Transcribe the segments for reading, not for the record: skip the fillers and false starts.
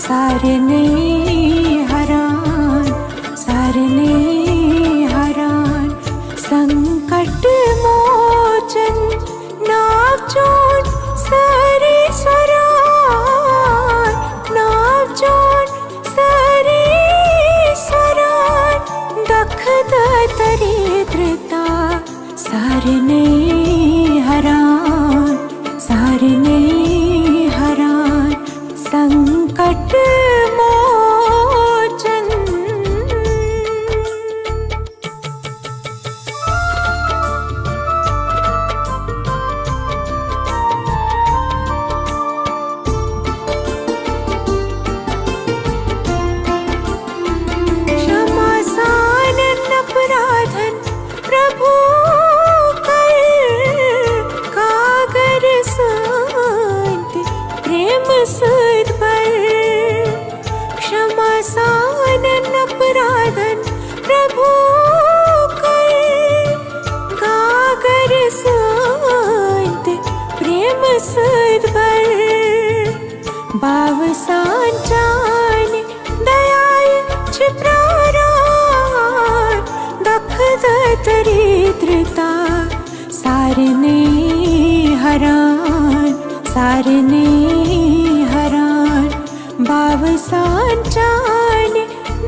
सारने हरान, सारने हरान, संकट मोचन नावचोन सरी स्वरान, नावचोन सरी स्वरान, दखद दरिद्रता सारने हरान, सारने हरान, संकट मोचन। क्षमासानन अपराधन प्रभु कर, कागर संत प्रेम सुध पर। क्षमासानन अपराधन प्रभु कर, कागर संत प्रेम सुध पर। बावसांचान दयाल छिप्रारान, दखद दरिद्रता सारने हरान, सारने हरान, बावसांचान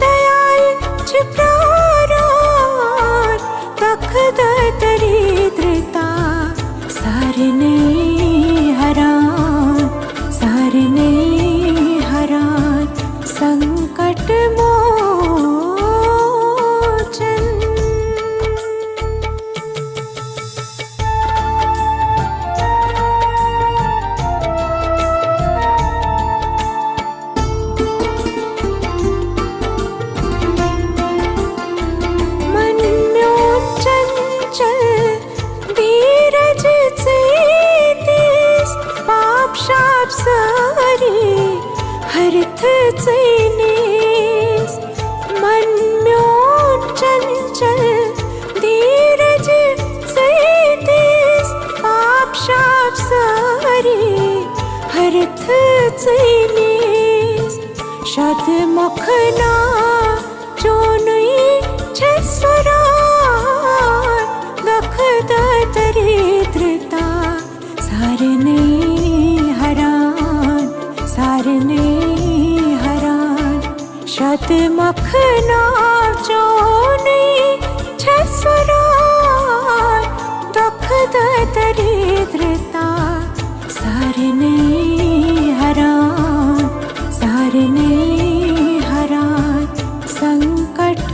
दयाल छिप्रारान, दखद दरिद्रता सारने हरान, सारने हरान, संकट मोचन। मन म्यों चंचल धीरज से तीस, पाप शाप सारे हरथ से नीस। मन म्यों चंचल धीरज से तीस, पाप शाप सारे हरथ से नीस। शत मुखना चोनुई छस्वरान, दखद दरिद्रता सारने हरान, सारने हरान, शत मुखना चोनुई छस्वरान, दखद दरिद्रता सारने हरान, सारने हरान, संकट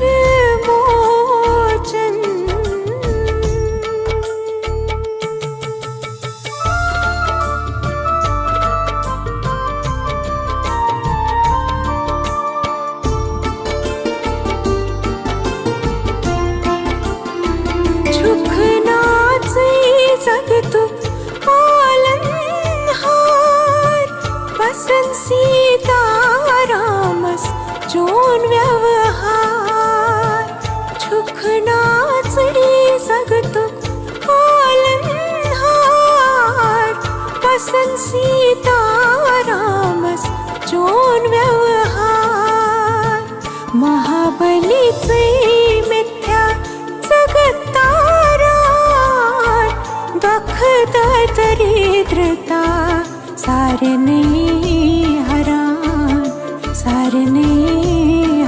मोचन। झुकनाचे जगतु पालनहार, पसंद सीतारामस जोन व्यवहार। झुकनाचे जगतु पालनहार, पसंद सीतारामस जोन व्यवहार। महाबलीचे मिथ्या जगतारान, दखद दरिद्रता सारने हरान, सारने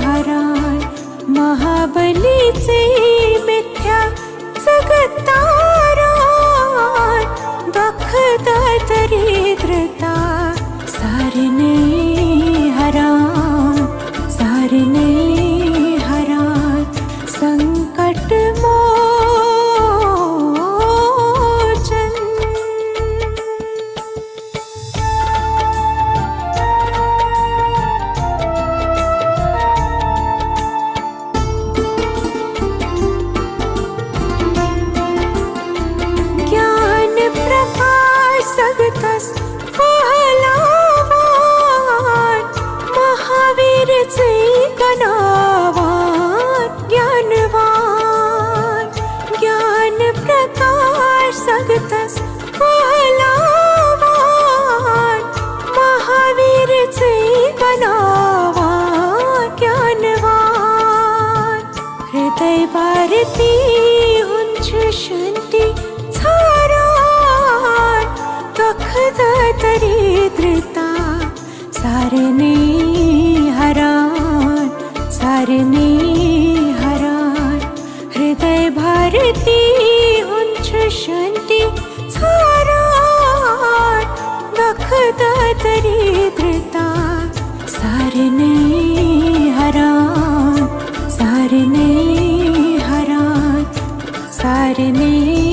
हरान, महाबलीचे मिथ्या जगतारान, दखद दरिद्रता भारती उंच शांती सारान दखद दरिद्रता सारने हरान सारने हरान हृदय भारती उंच शांती सारान दखद दरिद्रता सारने हरान सारने हरान सारने